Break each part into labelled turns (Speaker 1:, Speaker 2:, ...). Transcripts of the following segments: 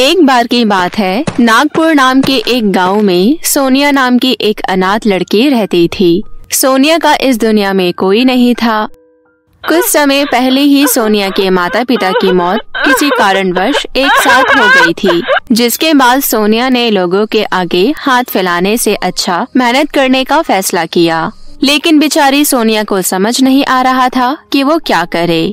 Speaker 1: एक बार की बात है, नागपुर नाम के एक गांव में सोनिया नाम की एक अनाथ लड़की रहती थी। सोनिया का इस दुनिया में कोई नहीं था। कुछ समय पहले ही सोनिया के माता पिता की मौत किसी कारणवश एक साथ हो गई थी, जिसके बाद सोनिया ने लोगों के आगे हाथ फैलाने से अच्छा मेहनत करने का फैसला किया। लेकिन बेचारी सोनिया को समझ नहीं आ रहा था कि वो क्या करे।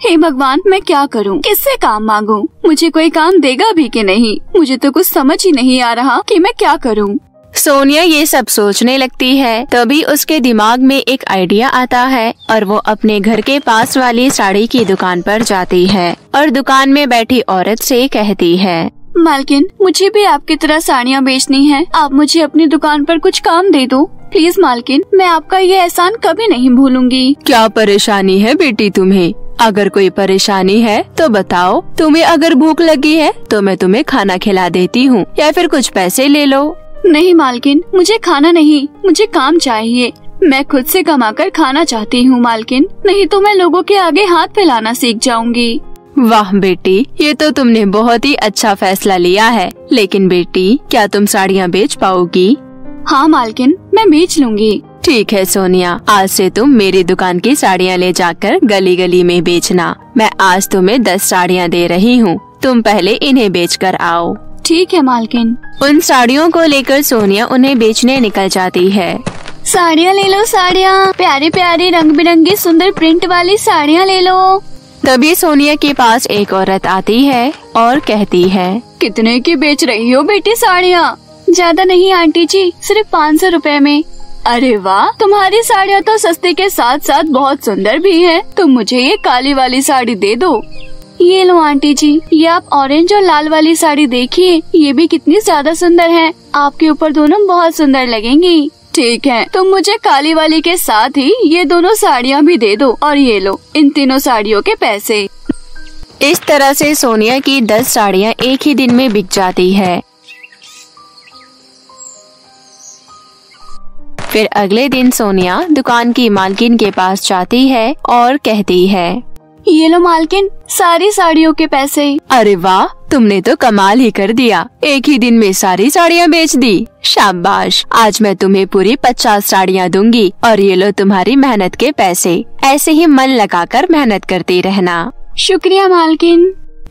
Speaker 2: हे भगवान, मैं क्या करूं? किससे काम मांगूं? मुझे कोई काम देगा भी कि नहीं? मुझे तो कुछ समझ ही नहीं आ रहा कि मैं क्या करूं।
Speaker 1: सोनिया ये सब सोचने लगती है। तभी उसके दिमाग में एक आइडिया आता है और वो अपने घर के पास वाली साड़ी की दुकान पर जाती है और दुकान में बैठी औरत से कहती है,
Speaker 2: मालकिन, मुझे भी आपकी तरह साड़ियाँ बेचनी है। आप मुझे अपनी दुकान पर कुछ काम दे दो प्लीज मालकिन। मैं आपका ये एहसान कभी नहीं भूलूंगी।
Speaker 1: क्या परेशानी है बेटी तुम्हें? अगर कोई परेशानी है तो बताओ। तुम्हें अगर भूख लगी है तो मैं तुम्हें खाना खिला देती हूँ या फिर कुछ पैसे ले लो।
Speaker 2: नहीं मालकिन, मुझे खाना नहीं, मुझे काम चाहिए। मैं खुद से कमाकर खाना चाहती हूँ मालकिन, नहीं तो मैं लोगों के आगे हाथ फैलाना सीख जाऊंगी।
Speaker 1: वाह बेटी, ये तो तुमने बहुत ही अच्छा फैसला लिया है। लेकिन बेटी, क्या तुम साड़ियाँ बेच पाओगी?
Speaker 2: हाँ मालकिन, मैं बेच लूंगी।
Speaker 1: ठीक है सोनिया, आज से तुम मेरी दुकान की साड़ियाँ ले जाकर गली गली में बेचना। मैं आज तुम्हें 10 साड़ियाँ दे रही हूँ, तुम पहले इन्हें बेचकर आओ।
Speaker 2: ठीक है मालकिन।
Speaker 1: उन साड़ियों को लेकर सोनिया उन्हें बेचने निकल जाती है।
Speaker 2: साड़ियाँ ले लो, साड़ियाँ, प्यारी प्यारी रंग बिरंगी सुंदर प्रिंट वाली साड़ियाँ ले लो।
Speaker 1: तभी सोनिया के पास एक औरत आती है और कहती है,
Speaker 2: कितने की बेच रही हो बेटी साड़ियाँ? ज्यादा नहीं आंटी जी, सिर्फ 500 रुपए में। अरे वाह, तुम्हारी साड़ियाँ तो सस्ते के साथ साथ बहुत सुंदर भी है। तुम मुझे ये काली वाली साड़ी दे दो। ये लो आंटी जी, ये आप ऑरेंज और लाल वाली साड़ी देखिए, ये भी कितनी ज्यादा सुंदर है। आपके ऊपर दोनों बहुत सुंदर लगेंगी। ठीक है, तुम मुझे काली वाली के साथ ही ये दोनों साड़ियाँ भी दे दो और ये लो इन तीनों साड़ियों के पैसे।
Speaker 1: इस तरह से सोनिया की 10 साड़ियाँ एक ही दिन में बिक जाती है। फिर अगले दिन सोनिया दुकान की मालकिन के पास जाती है और कहती है,
Speaker 2: ये लो मालकिन, सारी साड़ियों के पैसे।
Speaker 1: अरे वाह, तुमने तो कमाल ही कर दिया, एक ही दिन में सारी साड़ियाँ बेच दी। शाबाश, आज मैं तुम्हें पूरी 50 साड़ियाँ दूंगी और ये लो तुम्हारी मेहनत के पैसे। ऐसे ही मन लगाकर मेहनत करती रहना।
Speaker 2: शुक्रिया मालकिन।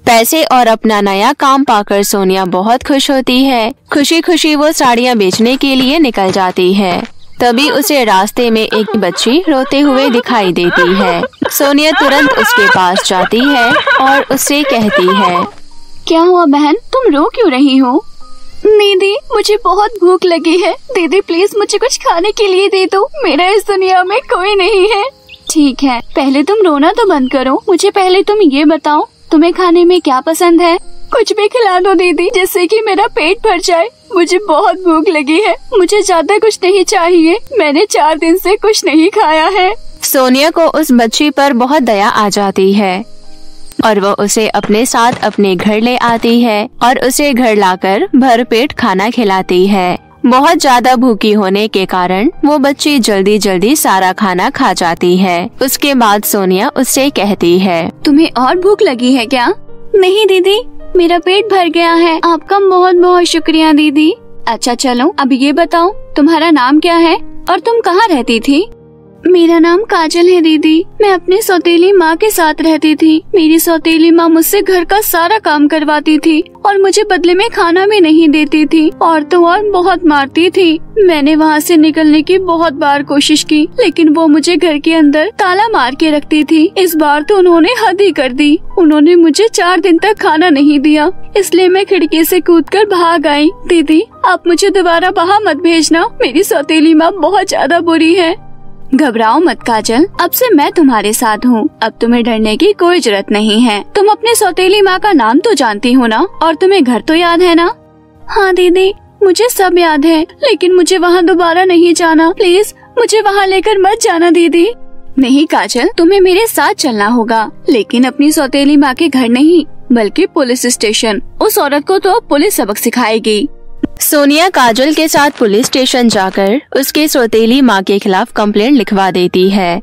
Speaker 1: पैसे और अपना नया काम पाकर सोनिया बहुत खुश होती है। खुशी खुशी वो साड़ियाँ बेचने के लिए निकल जाती है। तभी उसे रास्ते में एक बच्ची रोते हुए दिखाई देती है। सोनिया तुरंत उसके पास जाती है और उससे कहती है,
Speaker 2: क्या हुआ बहन, तुम रो क्यों रही हो? दीदी, मुझे बहुत भूख लगी है। दीदी प्लीज मुझे कुछ खाने के लिए दे दो, मेरा इस दुनिया में कोई नहीं है। ठीक है, पहले तुम रोना तो बंद करो। मुझे पहले तुम ये बताओ, तुम्हें खाने में क्या पसंद है? कुछ भी खिला दो दीदी, जिससे कि मेरा पेट भर जाए। मुझे बहुत भूख लगी है, मुझे ज्यादा कुछ नहीं चाहिए। मैंने 4 दिन से कुछ नहीं खाया है।
Speaker 1: सोनिया को उस बच्ची पर बहुत दया आ जाती है और वो उसे अपने साथ अपने घर ले आती है और उसे घर लाकर भरपेट खाना खिलाती है। बहुत ज्यादा भूखी होने के कारण वो बच्ची जल्दी जल्दी सारा खाना खा जाती है। उसके बाद सोनिया उससे कहती है,
Speaker 2: तुम्हें और भूख लगी है क्या? नहीं दीदी, मेरा पेट भर गया है। आपका बहुत बहुत शुक्रिया दीदी। अच्छा चलो, अब ये बताओ तुम्हारा नाम क्या है और तुम कहाँ रहती थी? मेरा नाम काजल है दीदी, मैं अपनी सौतेली माँ के साथ रहती थी। मेरी सौतेली माँ मुझसे घर का सारा काम करवाती थी और मुझे बदले में खाना भी नहीं देती थी और तो और बहुत मारती थी। मैंने वहाँ से निकलने की बहुत बार कोशिश की, लेकिन वो मुझे घर के अंदर ताला मार के रखती थी। इस बार तो उन्होंने हद ही कर दी। उन्होंने मुझे 4 दिन तक खाना नहीं दिया, इसलिए मैं खिड़की से कूदकर भाग आई। दीदी, आप मुझे दोबारा वहाँ मत भेजना, मेरी सौतेली माँ बहुत ज्यादा बुरी है। घबराओ मत काजल, अब से मैं तुम्हारे साथ हूँ। अब तुम्हें डरने की कोई जरूरत नहीं है। तुम अपने सौतेली माँ का नाम तो जानती हो ना, और तुम्हें घर तो याद है ना? हाँ दीदी, मुझे सब याद है, लेकिन मुझे वहाँ दोबारा नहीं जाना। प्लीज मुझे वहाँ लेकर मत जाना दीदी। नहीं काजल, तुम्हें मेरे साथ चलना होगा, लेकिन अपनी सौतेली माँ के घर नहीं, बल्कि पुलिस स्टेशन। उस औरत को तो पुलिस सबक सिखाएगी।
Speaker 1: सोनिया काजल के साथ पुलिस स्टेशन जाकर उसके सौतेली माँ के खिलाफ कंप्लेंट लिखवा देती है।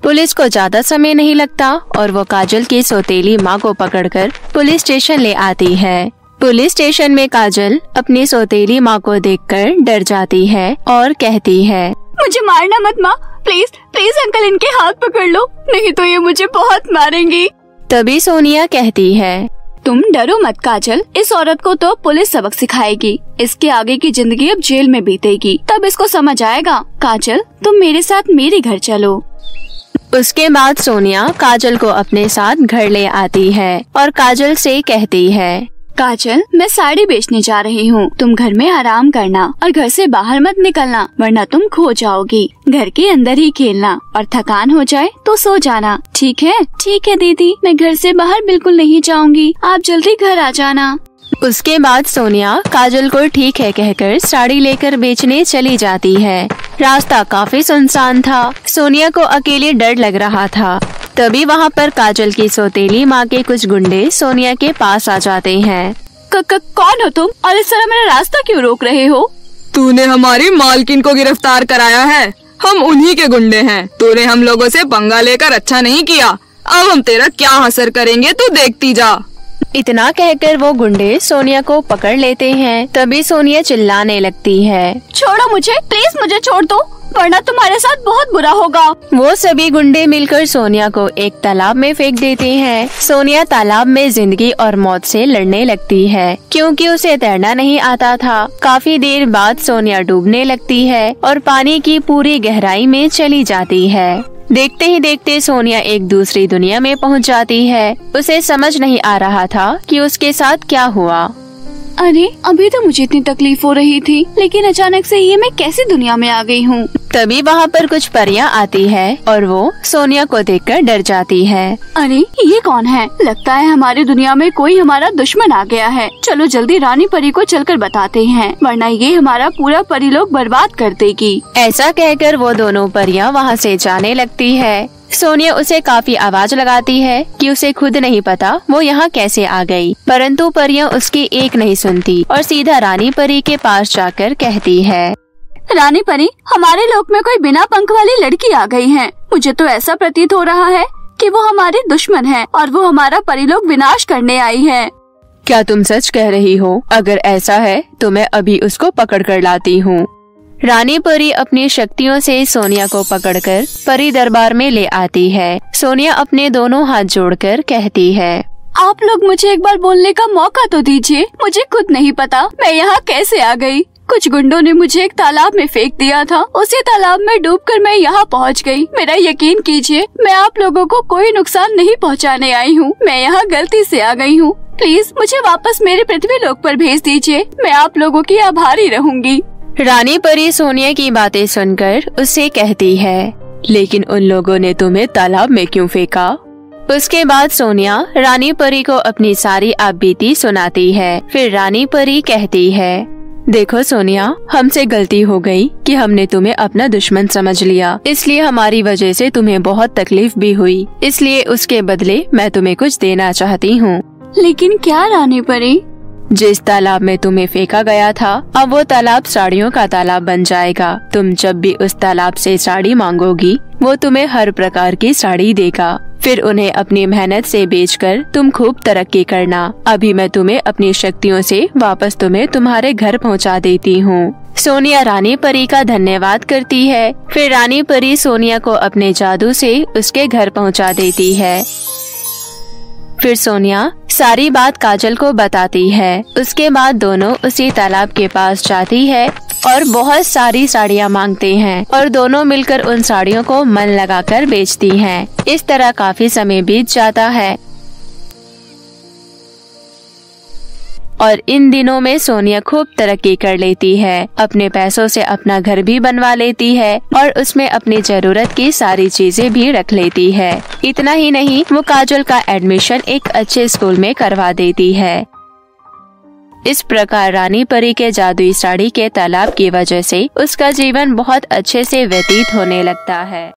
Speaker 1: पुलिस को ज्यादा समय नहीं लगता और वो काजल की सौतेली माँ को पकड़कर पुलिस स्टेशन ले आती है। पुलिस स्टेशन में काजल अपनी सौतेली माँ को देखकर डर जाती है और कहती है,
Speaker 2: मुझे मारना मत माँ, प्लीज प्लीज अंकल इनके हाथ पकड़ लो, नहीं तो ये मुझे बहुत मारेंगी।
Speaker 1: तभी सोनिया कहती है,
Speaker 2: तुम डरो मत काजल, इस औरत को तो पुलिस सबक सिखाएगी, इसके आगे की जिंदगी अब जेल में बीतेगी, तब इसको समझ आएगा। काजल तुम मेरे साथ मेरे घर चलो।
Speaker 1: उसके बाद सोनिया काजल को अपने साथ घर ले आती है और काजल से कहती है,
Speaker 2: काजल मैं साड़ी बेचने जा रही हूँ, तुम घर में आराम करना और घर से बाहर मत निकलना वरना तुम खो जाओगी। घर के अंदर ही खेलना और थकान हो जाए तो सो जाना, ठीक है? ठीक है दीदी, मैं घर से बाहर बिल्कुल नहीं जाऊंगी, आप जल्दी घर आ जाना।
Speaker 1: उसके बाद सोनिया काजल को ठीक है कहकर साड़ी लेकर बेचने चली जाती है। रास्ता काफी सुनसान था, सोनिया को अकेले डर लग रहा था। तभी वहाँ पर काजल की सौतेली माँ के कुछ गुंडे सोनिया के पास आ जाते हैं।
Speaker 2: कौन हो तुम और इस तरह मेरा रास्ता क्यों रोक रहे हो?
Speaker 3: तूने हमारी मालकिन को गिरफ्तार कराया है, हम उन्हीं के गुंडे हैं। तूने हम लोगों से पंगा लेकर अच्छा नहीं किया, अब हम तेरा क्या असर करेंगे तू देखती जा।
Speaker 1: इतना कहकर वो गुंडे सोनिया को पकड़ लेते हैं। तभी सोनिया चिल्लाने लगती है,
Speaker 2: छोड़ो मुझे, प्लीज मुझे छोड़ दो वरना तुम्हारे साथ बहुत बुरा होगा।
Speaker 1: वो सभी गुंडे मिलकर सोनिया को एक तालाब में फेंक देते हैं। सोनिया तालाब में जिंदगी और मौत से लड़ने लगती है क्योंकि उसे तैरना नहीं आता था। काफी देर बाद सोनिया डूबने लगती है और पानी की पूरी गहराई में चली जाती है। देखते ही देखते सोनिया एक दूसरी दुनिया में पहुंच जाती है। उसे समझ नहीं आ रहा था कि उसके साथ क्या हुआ।
Speaker 2: अरे अभी तो मुझे इतनी तकलीफ हो रही थी, लेकिन अचानक से ये मैं कैसी दुनिया में आ गई हूँ।
Speaker 1: तभी वहाँ पर कुछ परियां आती है और वो सोनिया को देखकर डर जाती है।
Speaker 2: अरे ये कौन है? लगता है हमारी दुनिया में कोई हमारा दुश्मन आ गया है। चलो जल्दी रानी परी को चलकर बताते हैं, वरना ये हमारा पूरा परिलोक बर्बाद कर देगी।
Speaker 1: ऐसा कहकर वो दोनों परियां वहाँ से जाने लगती है। सोनिया उसे काफी आवाज लगाती है कि उसे खुद नहीं पता वो यहाँ कैसे आ गई, परंतु परियां उसकी एक नहीं सुनती और सीधा रानी परी के पास जाकर कहती है,
Speaker 2: रानी परी, हमारे लोक में कोई बिना पंख वाली लड़की आ गई है। मुझे तो ऐसा प्रतीत हो रहा है कि वो हमारे दुश्मन है और वो हमारा परिलोक विनाश करने आई है।
Speaker 1: क्या तुम सच कह रही हो? अगर ऐसा है तो मैं अभी उसको पकड़ कर लाती हूँ। रानी परी अपनी शक्तियों से सोनिया को पकड़कर परी दरबार में ले आती है। सोनिया अपने दोनों हाथ जोड़कर कहती है,
Speaker 2: आप लोग मुझे एक बार बोलने का मौका तो दीजिए, मुझे खुद नहीं पता मैं यहाँ कैसे आ गई। कुछ गुंडों ने मुझे एक तालाब में फेंक दिया था, उसी तालाब में डूबकर मैं यहाँ पहुँच गई। मेरा यकीन कीजिए, मैं आप लोगों को कोई नुकसान नहीं पहुँचाने आई हूँ, मैं यहाँ गलती से आ गई हूँ। प्लीज मुझे वापस मेरे पृथ्वी लोक पर भेज दीजिए, मैं आप लोगों की आभारी रहूंगी।
Speaker 1: रानी परी सोनिया की बातें सुनकर उससे कहती है, लेकिन उन लोगों ने तुम्हें तालाब में क्यों फेंका? उसके बाद सोनिया रानी परी को अपनी सारी आपबीती सुनाती है। फिर रानी परी कहती है, देखो सोनिया, हमसे गलती हो गई कि हमने तुम्हें अपना दुश्मन समझ लिया, इसलिए हमारी वजह से तुम्हें बहुत तकलीफ भी हुई, इसलिए उसके बदले मैं तुम्हें कुछ देना चाहती हूँ।
Speaker 2: लेकिन क्या रानी परी?
Speaker 1: जिस तालाब में तुम्हें फेंका गया था, अब वो तालाब साड़ियों का तालाब बन जाएगा। तुम जब भी उस तालाब से साड़ी मांगोगी, वो तुम्हें हर प्रकार की साड़ी देगा। फिर उन्हें अपनी मेहनत से बेचकर तुम खूब तरक्की करना। अभी मैं तुम्हें अपनी शक्तियों से वापस तुम्हें तुम्हारे घर पहुंचा देती हूँ। सोनिया रानी परी का धन्यवाद करती है। फिर रानी परी सोनिया को अपने जादू से उसके घर पहुंचा देती है। फिर सोनिया सारी बात काजल को बताती है। उसके बाद दोनों उसी तालाब के पास जाती है और बहुत सारी साड़ियाँ मांगते हैं और दोनों मिलकर उन साड़ियों को मन लगाकर बेचती हैं। इस तरह काफी समय बीत जाता है और इन दिनों में सोनिया खूब तरक्की कर लेती है। अपने पैसों से अपना घर भी बनवा लेती है और उसमें अपनी जरूरत की सारी चीजें भी रख लेती है। इतना ही नहीं, वो काजल का एडमिशन एक अच्छे स्कूल में करवा देती है। इस प्रकार रानी परी के जादुई साड़ी के तालाब की वजह से उसका जीवन बहुत अच्छे से व्यतीत होने लगता है।